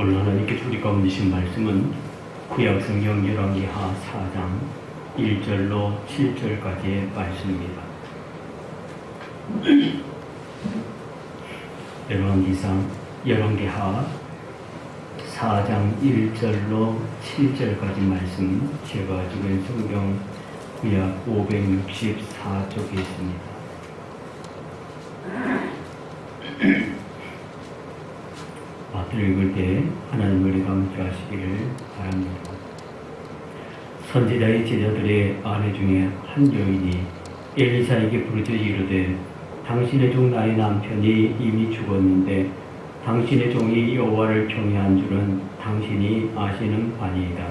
오늘 하나님께서 우리 가운데 주신 말씀은 구약성경 열왕기하 4장 1절로 7절까지의 말씀입니다. 열왕기하 4장 1절로 7절까지 말씀, 제가 지금 성경 구약 564쪽에 있습니다. 읽을 때 하나님 우리가 함께 하시기를 바랍니다. 선지자의 제자들의 아내 중에 한 여인이 엘리사에게 부르짖어 이르되, 당신의 종 나의 남편이 이미 죽었는데 당신의 종이 여호와를 경외한 줄은 당신이 아시는 바니이다.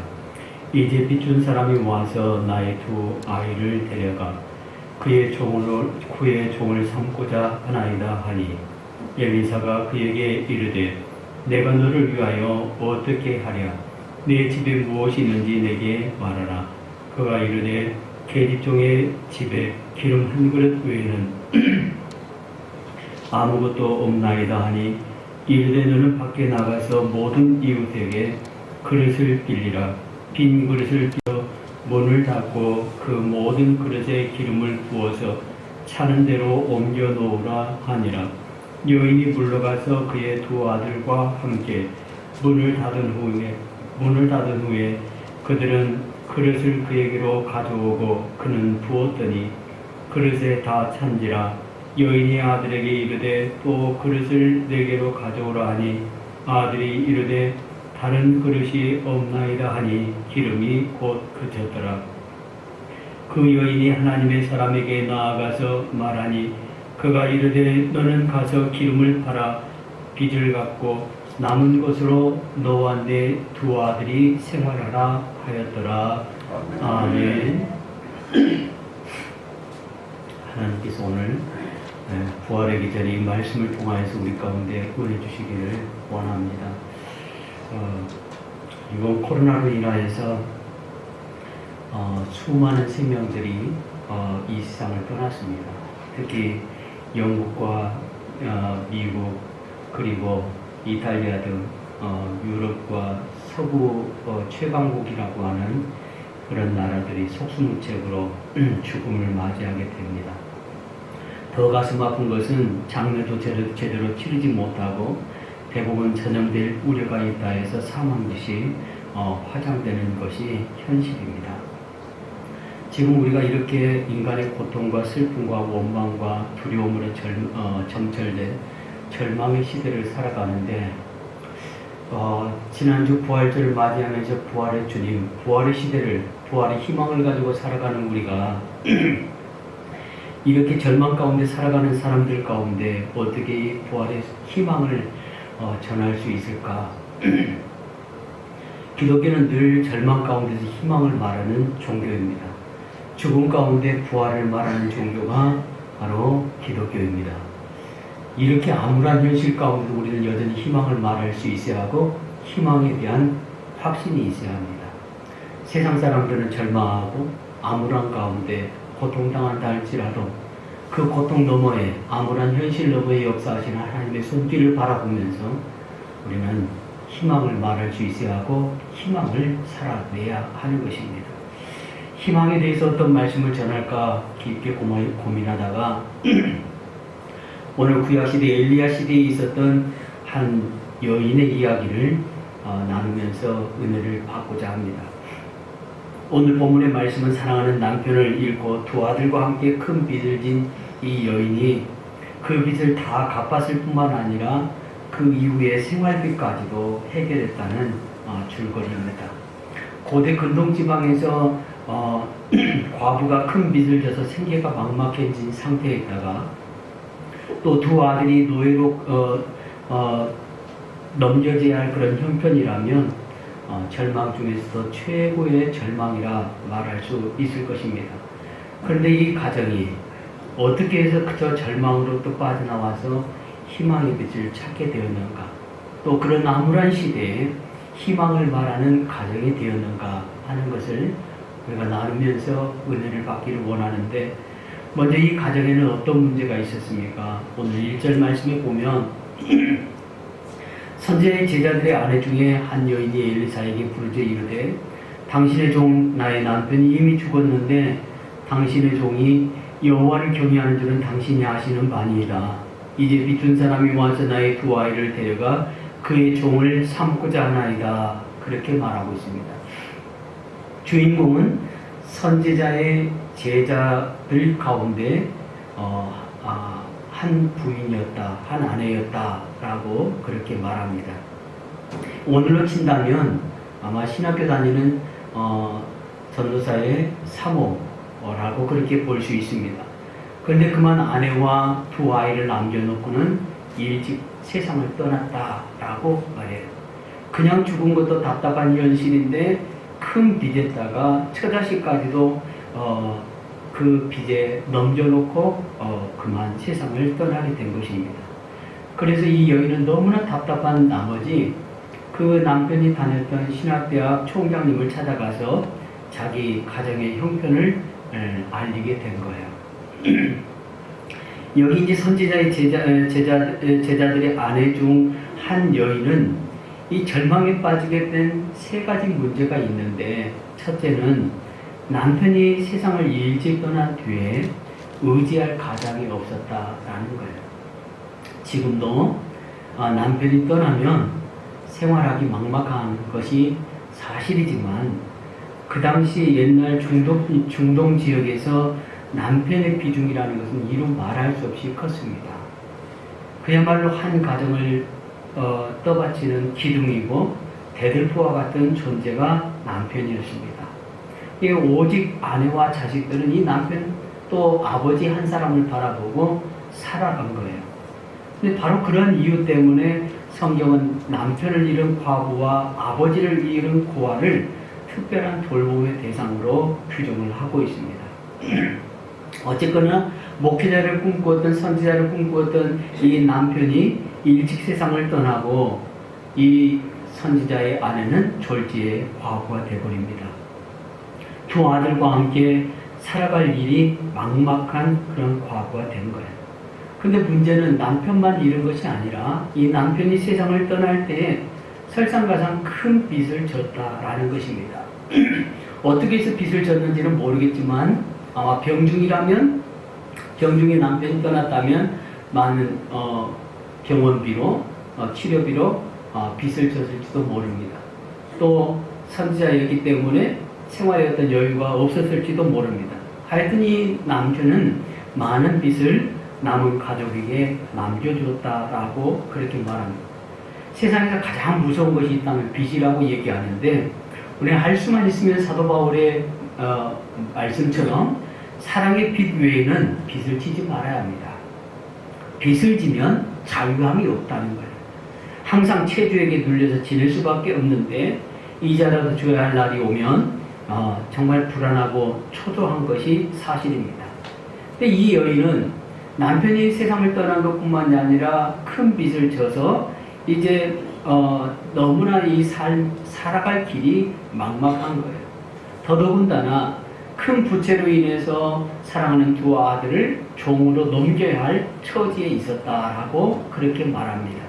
이제 비춘 사람이 와서 나의 두 아이를 데려가 그의 종을 삼고자 하나이다 하니, 엘리사가 그에게 이르되, 내가 너를 위하여 어떻게 하랴? 내 집에 무엇이 있는지 내게 말하라. 그가 이르되, 계집종의 집에 기름 한 그릇 외에는 아무것도 없나이다 하니, 이르되 너는 밖에 나가서 모든 이웃에게 그릇을 빌리라. 빈 그릇을 빌어 문을 닫고 그 모든 그릇에 기름을 부어서 차는 대로 옮겨 놓으라 하니라. 여인이 물러가서 그의 두 아들과 함께 문을 닫은 후에 그들은 그릇을 그에게로 가져오고 그는 부었더니 그릇에 다 찬지라. 여인이 아들에게 이르되, 또 그릇을 내게로 가져오라 하니, 아들이 이르되, 다른 그릇이 없나이다 하니 기름이 곧 그쳤더라. 그 여인이 하나님의 사람에게 나아가서 말하니, 그가 이르되, 너는 가서 기름을 팔아 빚을 갚고 남은 것으로 너와 내 두 아들이 생활하라 하였더라. 아멘. 하나님께서 오늘 부활의 기절이 말씀을 통하여서 우리 가운데 은혜 주시기를 원합니다. 이번 코로나로 인하여서 수많은 생명들이 이 세상을 떠났습니다. 특히 영국과 미국, 그리고 이탈리아 등 유럽과 서부 최강국이라고 하는 그런 나라들이 속수무책으로 죽음을 맞이하게 됩니다. 더 가슴 아픈 것은 장례도 제대로 치르지 못하고 대부분 전염될 우려가 있다 해서 사망率이 확산되는 것이 현실입니다. 지금 우리가 이렇게 인간의 고통과 슬픔과 원망과 두려움으로 정철된 절망의 시대를 살아가는데, 지난주 부활절을 맞이하면서 부활의 주님, 부활의 시대를, 부활의 희망을 가지고 살아가는 우리가 이렇게 절망 가운데 살아가는 사람들 가운데 어떻게 이 부활의 희망을 전할 수 있을까? 기독교는 늘 절망 가운데서 희망을 말하는 종교입니다. 죽음 가운데 부활을 말하는 종교가 바로 기독교입니다. 이렇게 암울한 현실 가운데도 우리는 여전히 희망을 말할 수 있어야 하고, 희망에 대한 확신이 있어야 합니다. 세상 사람들은 절망하고 암울한 가운데 고통당한다 할지라도 그 고통 너머에, 암울한 현실 너머에 역사하시는 하나님의 손길을 바라보면서 우리는 희망을 말할 수 있어야 하고 희망을 살아내야 하는 것입니다. 희망에 대해서 어떤 말씀을 전할까 깊게 고민하다가 오늘 구약시대 엘리야 시대에 있었던 한 여인의 이야기를 나누면서 은혜를 받고자 합니다. 오늘 본문의 말씀은 사랑하는 남편을 잃고 두 아들과 함께 큰 빚을 진 이 여인이 그 빚을 다 갚았을 뿐만 아니라 그 이후에 생활비까지도 해결했다는 줄거리입니다. 고대 근동지방에서 과부가 큰 빚을 져서 생계가 막막해진 상태에 있다가 또 두 아들이 노예로 넘겨져야 할 그런 형편이라면 절망 중에서도 최고의 절망이라 말할 수 있을 것입니다. 그런데 이 가정이 어떻게 해서 그저 절망으로 또 빠져나와서 희망의 빛을 찾게 되었는가, 또 그런 암울한 시대에 희망을 말하는 가정이 되었는가 하는 것을 우리가 나누면서 은혜를 받기를 원하는데, 먼저 이 가정에는 어떤 문제가 있었습니까? 오늘 1절 말씀에 보면 선지자의 제자들의 아내 중에 한 여인이 엘리사에게 부르짖어 이르되 당신의 종 나의 남편이 이미 죽었는데 당신의 종이 여호와를 경외하는 줄은 당신이 아시는 바니이다. 이제 비춘 사람이 와서 나의 두 아이를 데려가 그의 종을 삼고자 하나이다. 그렇게 말하고 있습니다. 주인공은 선지자의 제자들 가운데 한 부인이었다, 한 아내였다라고 그렇게 말합니다. 오늘로 친다면 아마 신학교 다니는 전도사의 사모라고 그렇게 볼 수 있습니다. 그런데 그만 아내와 두 아이를 남겨놓고는 일찍 세상을 떠났다라고 말해요. 그냥 죽은 것도 답답한 현실인데 큰 빚에다가 처자식까지도 그 빚에 넘겨놓고 그만 세상을 떠나게 된 것입니다. 그래서 이 여인은 너무나 답답한 나머지 그 남편이 다녔던 신학대학 총장님을 찾아가서 자기 가정의 형편을 알리게 된 거예요. 여기 이제 선지자의 제자들의 아내 중 한 여인은 이 절망에 빠지게 된 세 가지 문제가 있는데, 첫째는 남편이 세상을 일찍 떠난 뒤에 의지할 가장이 없었다라는 거예요. 지금도 남편이 떠나면 생활하기 막막한 것이 사실이지만 그 당시 옛날 중동 지역에서 남편의 비중이라는 것은 이루 말할 수 없이 컸습니다. 그야말로 한 가정을 떠받치는 기둥이고 대들보와 같은 존재가 남편이었습니다. 이게 오직 아내와 자식들은 이 남편 또 아버지 한 사람을 바라보고 살아간 거예요. 근데 바로 그런 이유 때문에 성경은 남편을 잃은 과부와 아버지를 잃은 고아를 특별한 돌봄의 대상으로 규정을 하고 있습니다. 어쨌거나 목회자를 꿈꾸었던 선지자를 꿈꾸었던 이 남편이 일찍 세상을 떠나고 이 선지자의 아내는 졸지에 과부가 되어버립니다. 두 아들과 함께 살아갈 일이 막막한 그런 과부가 된 거예요. 근데 문제는 남편만 잃은 것이 아니라 이 남편이 세상을 떠날 때에 설상가상 큰 빚을 졌다라는 것입니다. 어떻게 해서 빚을 졌는지는 모르겠지만 아마 병중에 남편이 떠났다면 많은 병원비로 치료비로 빚을 졌을지도 모릅니다. 또 선지자였기 때문에 생활에 어떤 여유가 없었을지도 모릅니다. 하여튼 이 남편은 많은 빚을 남은 가족에게 남겨줬다라고 그렇게 말합니다. 세상에서 가장 무서운 것이 있다면 빚이라고 얘기하는데, 우리는 할 수만 있으면 사도 바울의 말씀처럼 사랑의 빚 외에는 빚을 지지 말아야 합니다. 빚을 지면 자유함이 없다는 거예요. 항상 체주에게 눌려서 지낼 수밖에 없는데 이자라도 줘야 할 날이 오면 정말 불안하고 초조한 것이 사실입니다. 근데 이 여인은 남편이 세상을 떠난 것뿐만이 아니라 큰 빚을 져서 이제 너무나 이 살아갈 길이 막막한 거예요. 더더군다나 큰 부채로 인해서 사랑하는 두 아들을 종으로 넘겨야 할 처지에 있었다라고 그렇게 말합니다.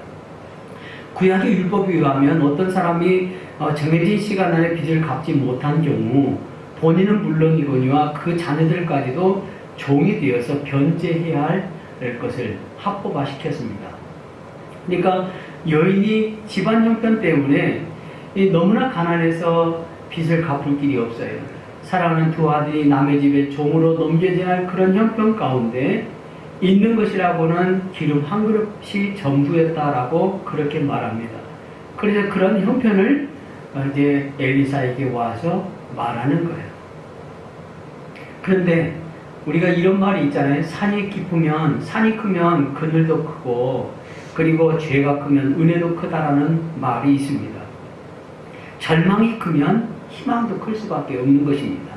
구약의 율법에 의하면 어떤 사람이 정해진 시간 안에 빚을 갚지 못한 경우 본인은 물론이거니와 그 자녀들까지도 종이 되어서 변제해야 할 것을 합법화시켰습니다. 그러니까 여인이 집안 형편 때문에 너무나 가난해서 빚을 갚을 길이 없어요. 사랑하는 두 아들이 남의 집에 종으로 넘겨져야 할 그런 형편 가운데 있는 것이라고는 기름 한 그릇이 전부였다라고 그렇게 말합니다. 그래서 그런 형편을 이제 엘리사에게 와서 말하는 거예요. 그런데 우리가 이런 말이 있잖아요. 산이 크면 그늘도 크고, 그리고 죄가 크면 은혜도 크다라는 말이 있습니다. 절망이 크면 희망도 클 수밖에 없는 것입니다.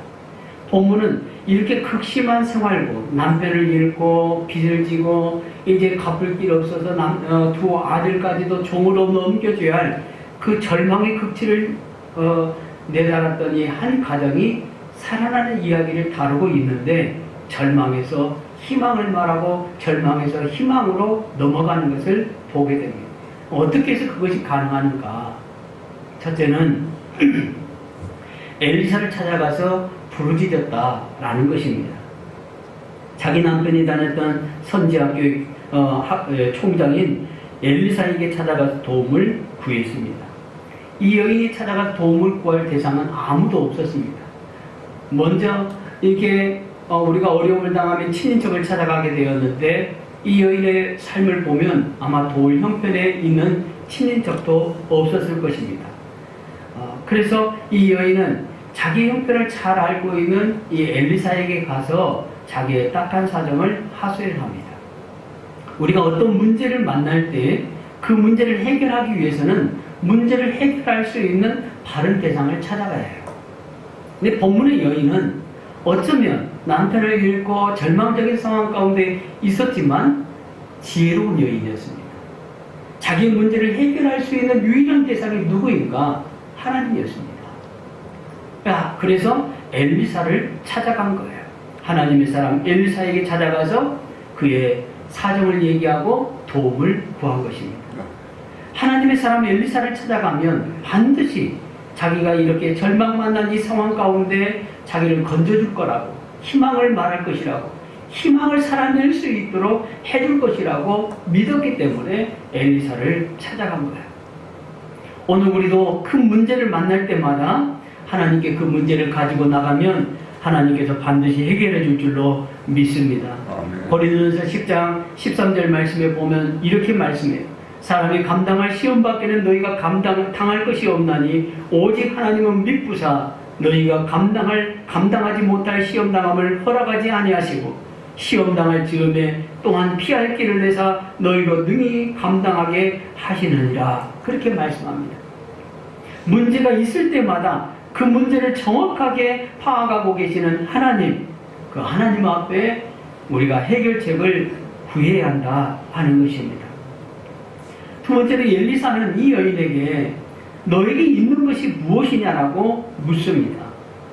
본문은 이렇게 극심한 생활고 남편을 잃고 빚을 지고 이제 갚을 길 없어서 두 아들까지도 종으로 넘겨줘야 할 그 절망의 극치를 내달았더니 한 가정이 살아나는 이야기를 다루고 있는데, 절망에서 희망을 말하고 절망에서 희망으로 넘어가는 것을 보게 됩니다. 어떻게 해서 그것이 가능하는가? 첫째는 엘리사를 찾아가서 부르짖었다라는 것입니다. 자기 남편이 다녔던 선지학교 총장인 엘리사에게 찾아가서 도움을 구했습니다. 이 여인이 찾아가서 도움을 구할 대상은 아무도 없었습니다. 먼저 이렇게 우리가 어려움을 당하면 친인척을 찾아가게 되었는데 이 여인의 삶을 보면 아마 도울 형편에 있는 친인척도 없었을 것입니다. 그래서 이 여인은 자기 형편을 잘 알고 있는 이 엘리사에게 가서 자기의 딱한 사정을 하소연을 합니다. 우리가 어떤 문제를 만날 때 그 문제를 해결하기 위해서는 문제를 해결할 수 있는 바른 대상을 찾아가야 해요. 근데 본문의 여인은 어쩌면 남편을 잃고 절망적인 상황 가운데 있었지만 지혜로운 여인이었습니다. 자기 문제를 해결할 수 있는 유일한 대상이 누구인가? 하나님이었습니다. 그래서 엘리사를 찾아간 거예요. 하나님의 사람 엘리사에게 찾아가서 그의 사정을 얘기하고 도움을 구한 것입니다. 하나님의 사람 엘리사를 찾아가면 반드시 자기가 이렇게 절망 만난 이 상황 가운데 자기를 건져줄 거라고, 희망을 말할 것이라고, 희망을 살아낼 수 있도록 해줄 것이라고 믿었기 때문에 엘리사를 찾아간 거예요. 오늘 우리도 큰 문제를 만날 때마다 하나님께 그 문제를 가지고 나가면 하나님께서 반드시 해결해 줄 줄로 믿습니다. 고린도전서 10장 13절 말씀에 보면 이렇게 말씀해요. 사람이 감당할 시험 밖에는 너희가 당할 것이 없나니 오직 하나님은 미쁘사 너희가 감당하지 못할 시험 당함을 허락하지 아니하시고 시험 당할 즈음에 또한 피할 길을 내사 너희로 능히 감당하게 하시느니라. 그렇게 말씀합니다. 문제가 있을 때마다 그 문제를 정확하게 파악하고 계시는 하나님, 그 하나님 앞에 우리가 해결책을 구해야 한다 하는 것입니다. 두 번째로 엘리사는 이 여인에게 너에게 있는 것이 무엇이냐라고 묻습니다.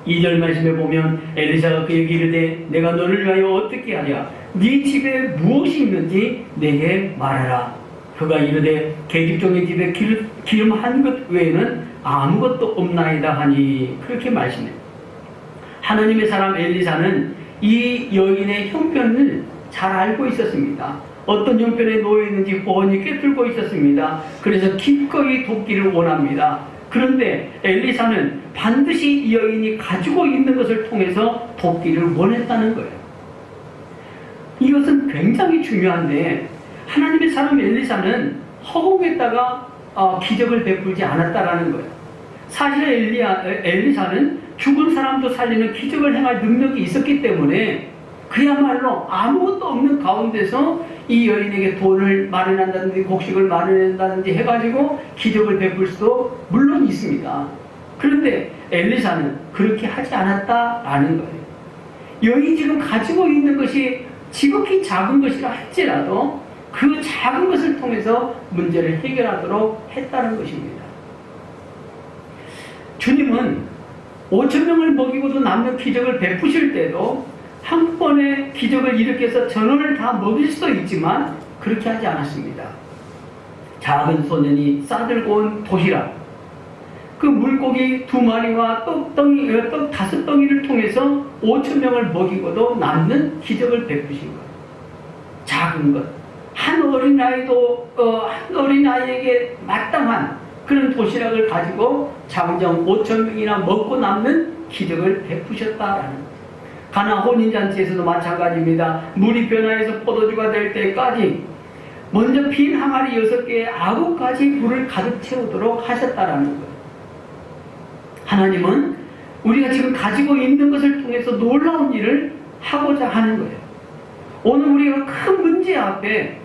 2절 말씀에 보면 엘리사가 그에게 이르되 내가 너를 위하여 어떻게 하랴? 네 집에 무엇이 있는지 내게 말하라. 그가 이르되 계집종의 집에 기름 한 것 외에는 아무것도 없나이다 하니 그렇게 말씀해요. 하나님의 사람 엘리사는 이 여인의 형편을 잘 알고 있었습니다. 어떤 형편에 놓여 있는지 뻔히 꿰뚫고 있었습니다. 그래서 기꺼이 돕기를 원합니다. 그런데 엘리사는 반드시 이 여인이 가지고 있는 것을 통해서 돕기를 원했다는 거예요. 이것은 굉장히 중요한데 하나님의 사람 엘리사는 허공에다가 기적을 베풀지 않았다라는 거예요. 사실 엘리사는 죽은 사람도 살리는 기적을 행할 능력이 있었기 때문에 그야말로 아무것도 없는 가운데서 이 여인에게 돈을 마련한다든지 곡식을 마련한다든지 해가지고 기적을 베풀 수도 물론 있습니다. 그런데 엘리사는 그렇게 하지 않았다라는 거예요. 여인이 지금 가지고 있는 것이 지극히 작은 것이라 할지라도 그 작은 것을 통해서 문제를 해결하도록 했다는 것입니다. 주님은 5,000명을 먹이고도 남는 기적을 베푸실 때도 한 번에 기적을 일으켜서 전원을 다 먹일 수도 있지만 그렇게 하지 않았습니다. 작은 소년이 싸들고 온 도시락, 그 물고기 2마리와 떡 5덩이를 통해서 5,000명을 먹이고도 남는 기적을 베푸신 거예요. 작은 것, 한 어린아이에게 마땅한 그런 도시락을 가지고 장정 5,000명이나 먹고 남는 기적을 베푸셨다라는 거예요. 가나 혼인잔치에서도 마찬가지입니다. 물이 변화해서 포도주가 될 때까지 먼저 빈 항아리 6개에 9가지 물을 가득 채우도록 하셨다라는 거예요. 하나님은 우리가 지금 가지고 있는 것을 통해서 놀라운 일을 하고자 하는 거예요. 오늘 우리가 큰 문제 앞에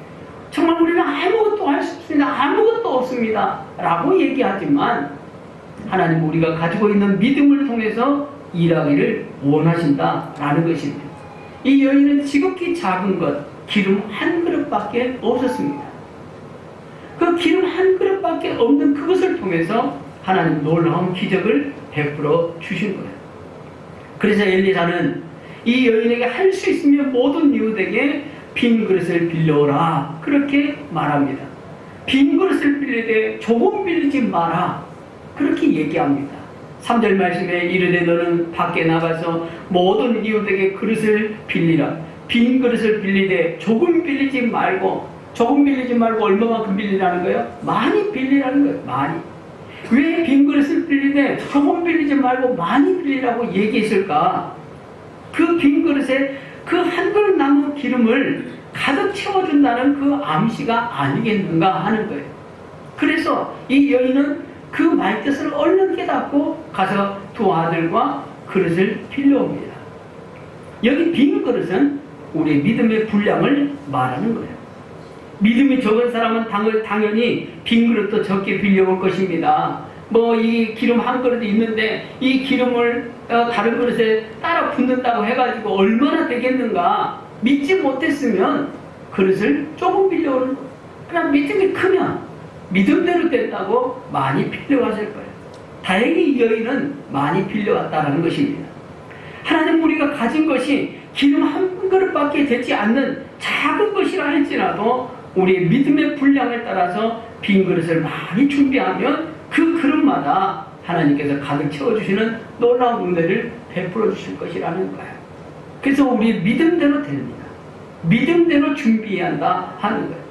정말 우리는 아무것도 할 수 없습니다. 아무것도 없습니다. 라고 얘기하지만 하나님은 우리가 가지고 있는 믿음을 통해서 일하기를 원하신다라는 것입니다. 이 여인은 지극히 작은 것, 기름 한 그릇밖에 없었습니다. 그 기름 한 그릇밖에 없는 그것을 통해서 하나님 놀라운 기적을 베풀어 주신 거예요. 그래서 엘리사는 이 여인에게 할 수 있으면 모든 이웃에게 빈 그릇을 빌려오라 그렇게 말합니다. 빈 그릇을 빌리되 조금 빌리지 마라. 그렇게 얘기합니다. 3절 말씀에 이르되 너는 밖에 나가서 모든 이웃에게 그릇을 빌리라. 빈 그릇을 빌리되 조금 빌리지 말고, 조금 빌리지 말고 얼마만큼 빌리라는 거예요? 많이 빌리라는 거예요. 많이. 왜 빈 그릇을 빌리되 조금 빌리지 말고 많이 빌리라고 얘기했을까? 그 빈 그릇에 그 한 그릇 남은 기름을 가득 채워준다는 그 암시가 아니겠는가 하는 거예요. 그래서 이 여인은 그 말뜻을 얼른 깨닫고 가서 두 아들과 그릇을 빌려옵니다. 여기 빈 그릇은 우리의 믿음의 분량을 말하는 거예요. 믿음이 적은 사람은 당연히 빈 그릇도 적게 빌려올 것입니다. 이 기름 한 그릇이 있는데 이 기름을 다른 그릇에 따라 붓는다고 해가지고 얼마나 되겠는가. 믿지 못했으면 그릇을 조금 빌려오는 거예요. 그냥 믿음이 크면 믿음대로 된다고 많이 빌려왔을 거예요. 다행히 이 여인은 많이 빌려왔다는 것입니다. 하나님 우리가 가진 것이 기름 한 그릇밖에 되지 않는 작은 것이라 할지라도 우리의 믿음의 분량에 따라서 빈 그릇을 많이 준비하면 그 그릇마다 하나님께서 가득 채워주시는 놀라운 은혜를 베풀어 주실 것이라는 거예요. 그래서 우리 믿음대로 됩니다. 믿음대로 준비해야 한다 하는 거예요.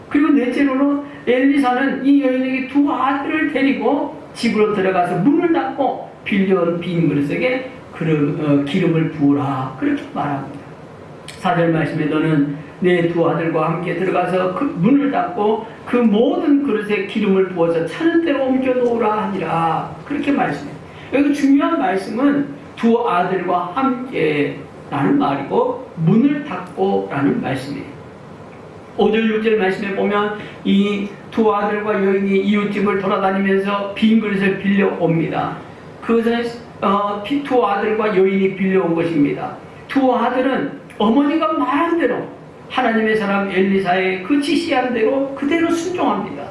그리고 넷째로는 엘리사는 이 여인에게 두 아들을 데리고 집으로 들어가서 문을 닫고 빌려온 빈 그릇에게 기름을 부으라 그렇게 말합니다. 4절 말씀에 너는 내 두 아들과 함께 들어가서 그 문을 닫고 그 모든 그릇에 기름을 부어서 차는 대로 옮겨 놓으라 하니라 그렇게 말씀해요. 여기 중요한 말씀은 두 아들과 함께 라는 말이고 문을 닫고 라는 말씀이에요. 5절 6절 말씀에 보면 이 두 아들과 여인이 이웃집을 돌아다니면서 빈 그릇을 빌려옵니다. 그것은 두 아들과 여인이 빌려온 것입니다. 두 아들은 어머니가 말한 대로 하나님의 사람 엘리사의 그 지시한 대로 그대로 순종합니다.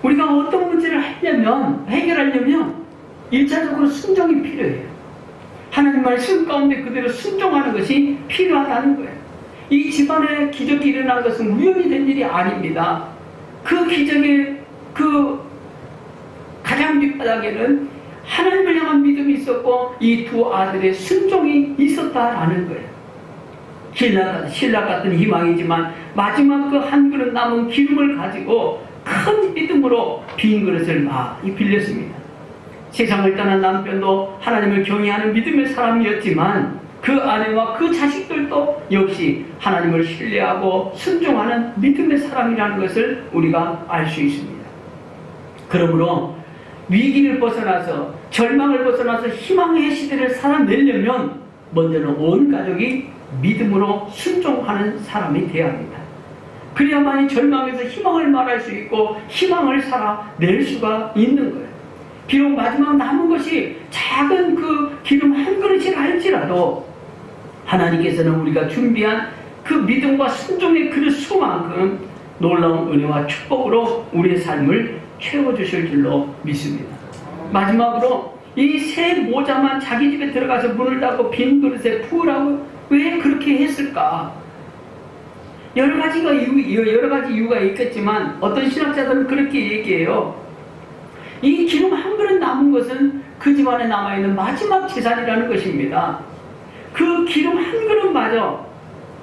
우리가 어떤 문제를 해결하려면 1차적으로 순종이 필요해요. 하나님 말씀 가운데 그대로 순종하는 것이 필요하다는 거예요. 이 집안에 기적이 일어난 것은 우연히 된 일이 아닙니다. 그 기적의 그 가장 밑바닥에는 하나님을 향한 믿음이 있었고 이 두 아들의 순종이 있었다라는 거예요. 신락 같은 희망이지만 마지막 그 한 그릇 남은 기름을 가지고 큰 믿음으로 빈 그릇을 많이 빌렸습니다. 세상을 떠난 남편도 하나님을 경외하는 믿음의 사람이었지만 그 아내와 그 자식들도 역시 하나님을 신뢰하고 순종하는 믿음의 사람이라는 것을 우리가 알 수 있습니다. 그러므로 위기를 벗어나서 절망을 벗어나서 희망의 시대를 살아내려면 먼저는 온 가족이 믿음으로 순종하는 사람이 되어야 합니다. 그래야만이 절망에서 희망을 말할 수 있고 희망을 살아낼 수가 있는 거예요. 비록 마지막 남은 것이 작은 그 기름 한 그릇이라 할지라도 하나님께서는 우리가 준비한 그 믿음과 순종의 그릇 수만큼 놀라운 은혜와 축복으로 우리의 삶을 채워주실 줄로 믿습니다. 마지막으로 이 새 모자만 자기 집에 들어가서 문을 닫고 빈 그릇에 부으라고 왜 그렇게 했을까? 여러 가지 이유가 있겠지만 어떤 신학자들은 그렇게 얘기해요. 이 기름 한 그릇 남은 것은 그 집안에 남아있는 마지막 재산이라는 것입니다. 그 기름 한 그릇마저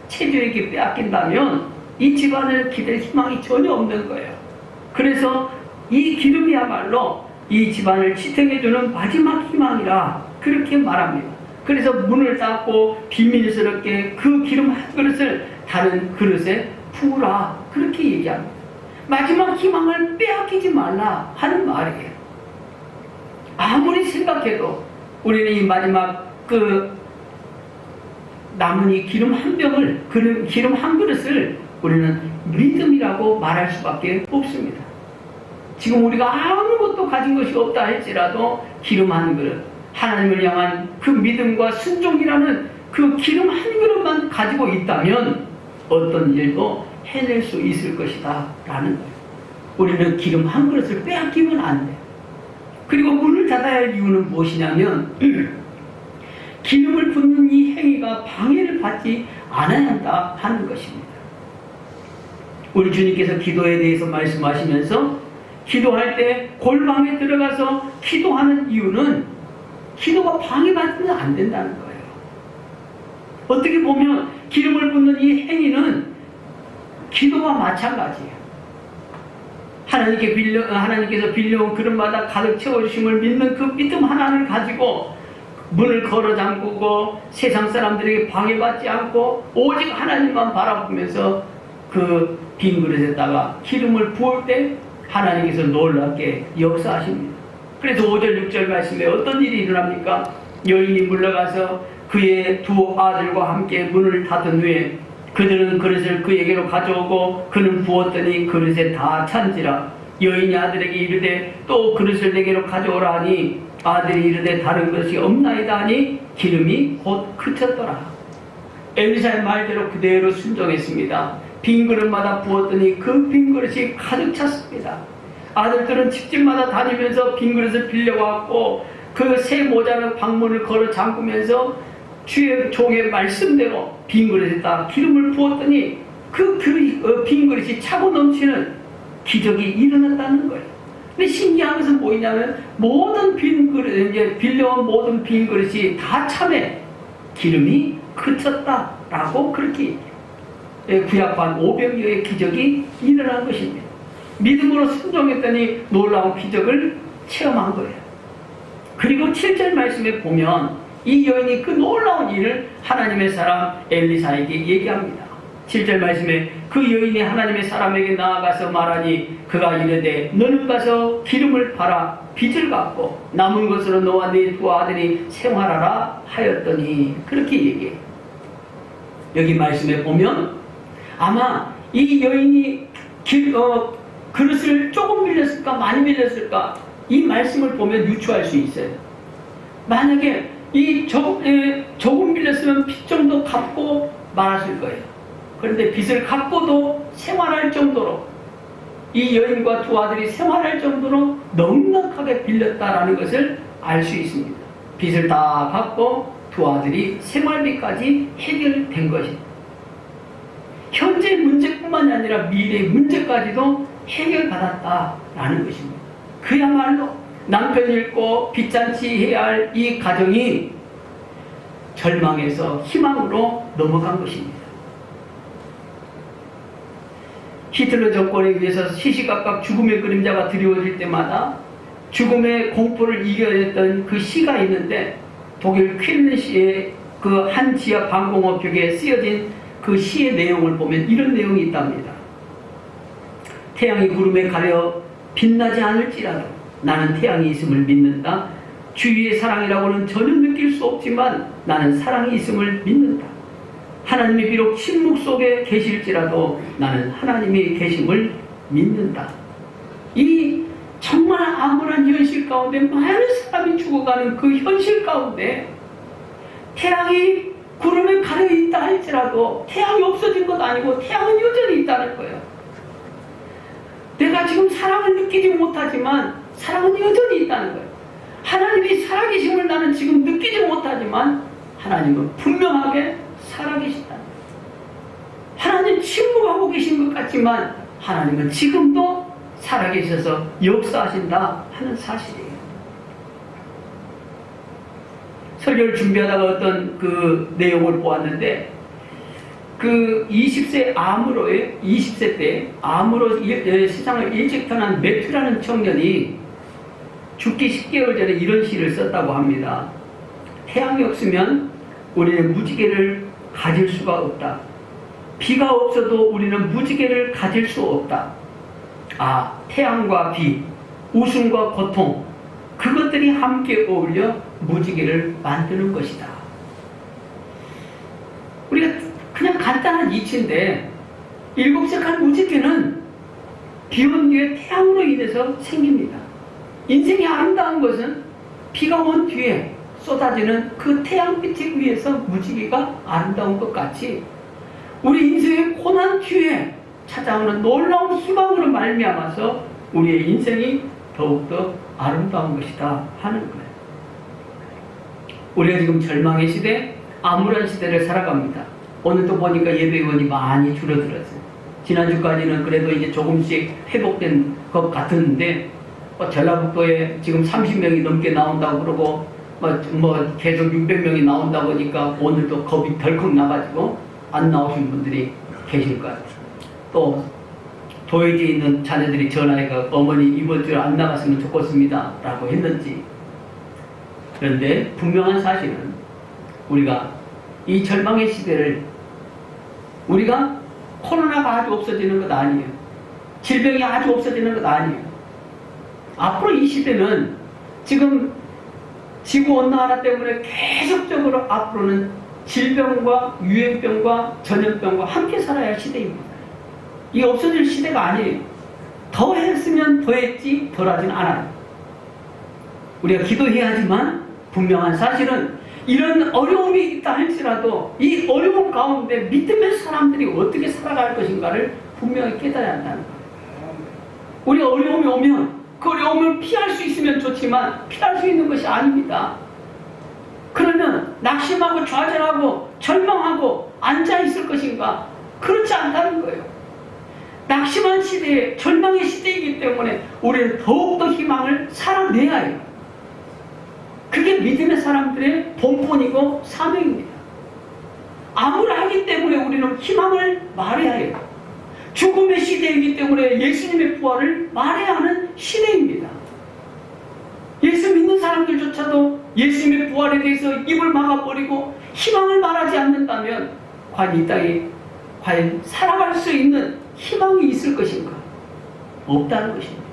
체주에게 빼앗긴다면 이 집안을 기댈 희망이 전혀 없는 거예요. 그래서 이 기름이야말로 이 집안을 지탱해주는 마지막 희망이라 그렇게 말합니다. 그래서 문을 닫고 비밀스럽게 그 기름 한 그릇을 다른 그릇에 부으라 그렇게 얘기합니다. 마지막 희망을 빼앗기지 말라 하는 말이에요. 아무리 생각해도 우리는 이 마지막 남은 이 기름 한 병을, 기름 한 그릇을 우리는 믿음이라고 말할 수밖에 없습니다. 지금 우리가 아무것도 가진 것이 없다 할지라도 기름 한 그릇, 하나님을 향한 그 믿음과 순종이라는 그 기름 한 그릇만 가지고 있다면 어떤 일도 해낼 수 있을 것이다 라는 거예요. 우리는 기름 한 그릇을 빼앗기면 안 돼요. 그리고 문을 닫아야 할 이유는 무엇이냐면 기름을 붓는 이 행위가 방해를 받지 않아야 한다 하는 것입니다. 우리 주님께서 기도에 대해서 말씀하시면서 기도할 때 골방에 들어가서 기도하는 이유는 기도가 방해받으면 안 된다는 거예요. 어떻게 보면 기름을 붓는 이 행위는 기도와 마찬가지예요. 하나님께서 빌려온 그릇마다 가득 채워주심을 믿는 그 믿음 하나를 가지고 문을 걸어 잠그고 세상 사람들에게 방해받지 않고 오직 하나님만 바라보면서 그 빈 그릇에다가 기름을 부을 때 하나님께서 놀랍게 역사하십니다. 그래서 5절 6절 말씀에 어떤 일이 일어납니까? 여인이 물러가서 그의 두 아들과 함께 문을 닫은 후에 그들은 그릇을 그에게로 가져오고 그는 부었더니 그릇에 다 찬지라. 여인이 아들에게 이르되 또 그릇을 내게로 가져오라 하니 아들이 이르되 다른 것이 없나이다 하니 기름이 곧 그쳤더라. 엘리사의 말대로 그대로 순종했습니다. 빈 그릇마다 부었더니 그 빈 그릇이 가득 찼습니다. 아들들은 집집마다 다니면서 빈 그릇을 빌려왔고 그 새 모자는 방문을 걸어 잠그면서 주의 종의 말씀대로 빈 그릇에다 기름을 부었더니 빈 그릇이 차고 넘치는 기적이 일어났다는 거예요. 근데 신기한 것은 뭐냐면 모든 빈 그릇, 이제 빌려온 모든 빈 그릇이 다 참에 기름이 그쳤다라고 그렇게 얘기해요. 구약반 500여의 기적이 일어난 것입니다. 믿음으로 순종했더니 놀라운 기적을 체험한 거예요. 그리고 7절 말씀에 보면 이 여인이 그 놀라운 일을 하나님의 사람 엘리사에게 얘기합니다. 7절 말씀에 그 여인이 하나님의 사람에게 나아가서 말하니 그가 이르되 너는 가서 기름을 팔아 빚을 갚고 남은 것으로 너와 네 두 아들이 생활하라 하였더니 그렇게 얘기해요. 여기 말씀에 보면 아마 이 여인이 그릇을 조금 빌렸을까 많이 빌렸을까 이 말씀을 보면 유추할 수 있어요. 만약에 이 조금 빌렸으면 빚 정도 갚고 말았을 거예요. 그런데 빚을 갚고도 생활할 정도로 이 여인과 두 아들이 생활할 정도로 넉넉하게 빌렸다라는 것을 알 수 있습니다. 빚을 다 갚고 두 아들이 생활비까지 해결된 것입니다. 현재 문제뿐만 아니라 미래의 문제까지도 해결받았다라는 것입니다. 그야말로 남편 잃고 빚잔치 해야 할 이 가정이 절망에서 희망으로 넘어간 것입니다. 히틀러 정권에 의해서 시시각각 죽음의 그림자가 드리워질 때마다 죽음의 공포를 이겨냈던 그 시가 있는데 독일 퀼렌시의 그 한 지하 방공호 벽에 쓰여진 그 시의 내용을 보면 이런 내용이 있답니다. 태양이 구름에 가려 빛나지 않을지라도 나는 태양이 있음을 믿는다. 주위의 사랑이라고는 전혀 느낄 수 없지만 나는 사랑이 있음을 믿는다. 하나님이 비록 침묵 속에 계실지라도 나는 하나님이 계심을 믿는다. 이 정말 암울한 현실 가운데 많은 사람이 죽어가는 그 현실 가운데 태양이 구름에 가려있다 할지라도 태양이 없어진 것 아니고 태양은 여전히 있다는 거예요. 내가 지금 사랑을 느끼지 못하지만 사랑은 여전히 있다는 거예요. 하나님이 살아계심을 나는 지금 느끼지 못하지만 하나님은 분명하게 살아계시다. 하나님 침묵하고 계신 것 같지만 하나님은 지금도 살아계셔서 역사하신다 하는 사실이에요. 설교를 준비하다가 어떤 그 내용을 보았는데 그 20세 때 암으로 세상을 일찍 떠난 매튜라는 청년이 죽기 10개월 전에 이런 시를 썼다고 합니다. 태양이 없으면 우리는 무지개를 가질 수가 없다. 비가 없어도 우리는 무지개를 가질 수 없다. 아, 태양과 비, 웃음과 고통, 그것들이 함께 어울려 무지개를 만드는 것이다. 우리가 그냥 간단한 이치인데 7색깔 무지개는 비 온 뒤에 태양으로 인해서 생깁니다. 인생이 아름다운 것은 비가 온 뒤에 쏟아지는 그 태양빛에 의해서 무지개가 아름다운 것 같이 우리 인생의 고난 뒤에 찾아오는 놀라운 희망으로 말미암아서 우리의 인생이 더욱더 아름다운 것이다 하는 거예요. 우리가 지금 절망의 시대, 암울한 시대를 살아갑니다. 오늘도 보니까 예배원이 많이 줄어들었어요. 지난주까지는 그래도 이제 조금씩 회복된 것 같았는데, 전라북도에 지금 30명이 넘게 나온다고 그러고, 계속 600명이 나온다고 하니까 오늘도 겁이 덜컥 나가지고 안 나오신 분들이 계실 것 같아요. 또 도해지에 있는 자녀들이 전화해가 어머니 이번 주에 안 나갔으면 좋겠습니다 라고 했는지. 그런데 분명한 사실은 우리가 이 절망의 시대를, 우리가 코로나가 아주 없어지는 것 아니에요. 질병이 아주 없어지는 것 아니에요. 앞으로 이 시대는 지금 지구온난화 때문에 계속적으로 앞으로는 질병과 유행병과 전염병과 함께 살아야 할 시대입니다. 이게 없어질 시대가 아니에요. 더 했으면 더 했지 덜 하진 않아요. 우리가 기도해야 하지만 분명한 사실은 이런 어려움이 있다 할지라도 이 어려움 가운데 믿음의 사람들이 어떻게 살아갈 것인가를 분명히 깨달아야 한다는 거예요. 우리가 어려움이 오면 그 어려움을 피할 수 있으면 좋지만 피할 수 있는 것이 아닙니다. 그러면 낙심하고 좌절하고 절망하고 앉아있을 것인가? 그렇지 않다는 거예요. 낙심한 시대에, 절망의 시대이기 때문에 우리는 더욱더 희망을 살아내야 해요. 그게 믿음의 사람들의 본분이고 사명입니다. 암을 하기 때문에 우리는 희망을 말해야 해요. 죽음의 시대이기 때문에 예수님의 부활을 말해야 하는 시대입니다. 예수 믿는 사람들조차도 예수님의 부활에 대해서 입을 막아버리고 희망을 말하지 않는다면 과연 이 땅에 과연 살아갈 수 있는 희망이 있을 것인가? 없다는 것입니다.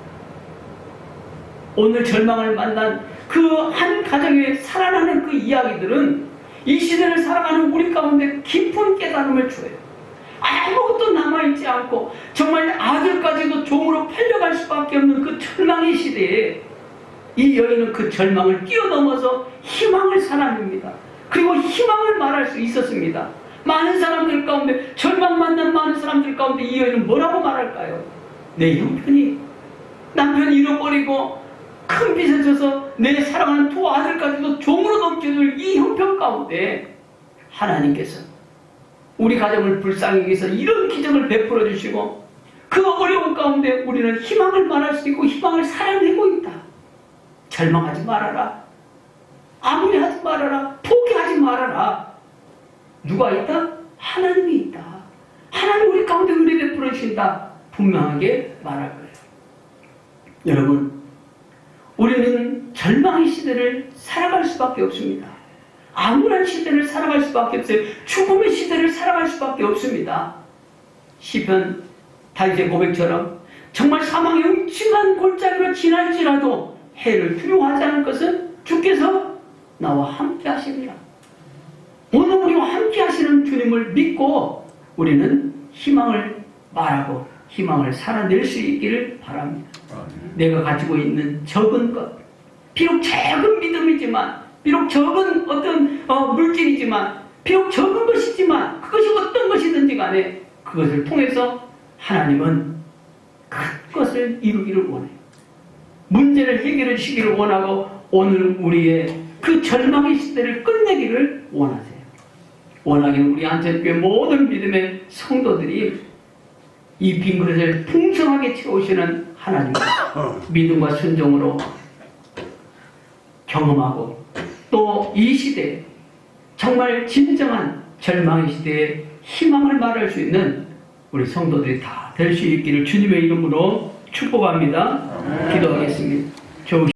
오늘 절망을 만난 그 한 가정에 살아나는 그 이야기들은 이 시대를 살아가는 우리 가운데 깊은 깨달음을 줘요. 아무것도 남아있지 않고 정말 아들까지도 종으로 팔려갈 수밖에 없는 그 절망의 시대에 이 여인은 그 절망을 뛰어넘어서 희망을 살아냅니다. 그리고 희망을 말할 수 있었습니다. 많은 사람들 가운데, 절망 만난 많은 사람들 가운데 이 여인은 뭐라고 말할까요? 내 형편이, 남편이 잃어버리고 큰 빚을 져서 내 사랑하는 두 아들까지도 종으로 넘겨줄 이 형편 가운데 하나님께서 우리 가정을 불쌍히 위해서 이런 기적을 베풀어 주시고 그 어려운 가운데 우리는 희망을 말할 수 있고 희망을 살아내고 있다. 절망하지 말아라. 아무리하지 말아라. 포기하지 말아라. 누가 있다? 하나님이 있다. 하나님 우리 가운데 은혜 베풀어 주신다. 분명하게 말할 거예요. 여러분, 우리는 절망의 시대를 살아갈 수밖에 없습니다. 암울한 시대를 살아갈 수밖에 없어요. 죽음의 시대를 살아갈 수밖에 없습니다. 시편 다윗의 고백처럼 정말 사망의 음침한 골짜기로 지날지라도 해를 두려워하지 않을 것은 주께서 나와 함께 하십니다. 오늘 우리와 함께 하시는 주님을 믿고 우리는 희망을 말하고 희망을 살아낼 수 있기를 바랍니다. 내가 가지고 있는 적은 것, 비록 작은 믿음이지만, 비록 적은 어떤 물질이지만, 비록 적은 것이지만 그것이 어떤 것이든지 간에 그것을 통해서 하나님은 큰 것을 이루기를 원해요. 문제를 해결해 주시기를 원하고 오늘 우리의 그 절망의 시대를 끝내기를 원하세요. 원하기는 우리 안전교회 모든 믿음의 성도들이 이 빈 그릇을 풍성하게 채우시는 하나님과 믿음과 순종으로 경험하고 또 이 시대에 정말 진정한 절망의 시대에 희망을 말할 수 있는 우리 성도들이 다 될 수 있기를 주님의 이름으로 축복합니다. 기도하겠습니다.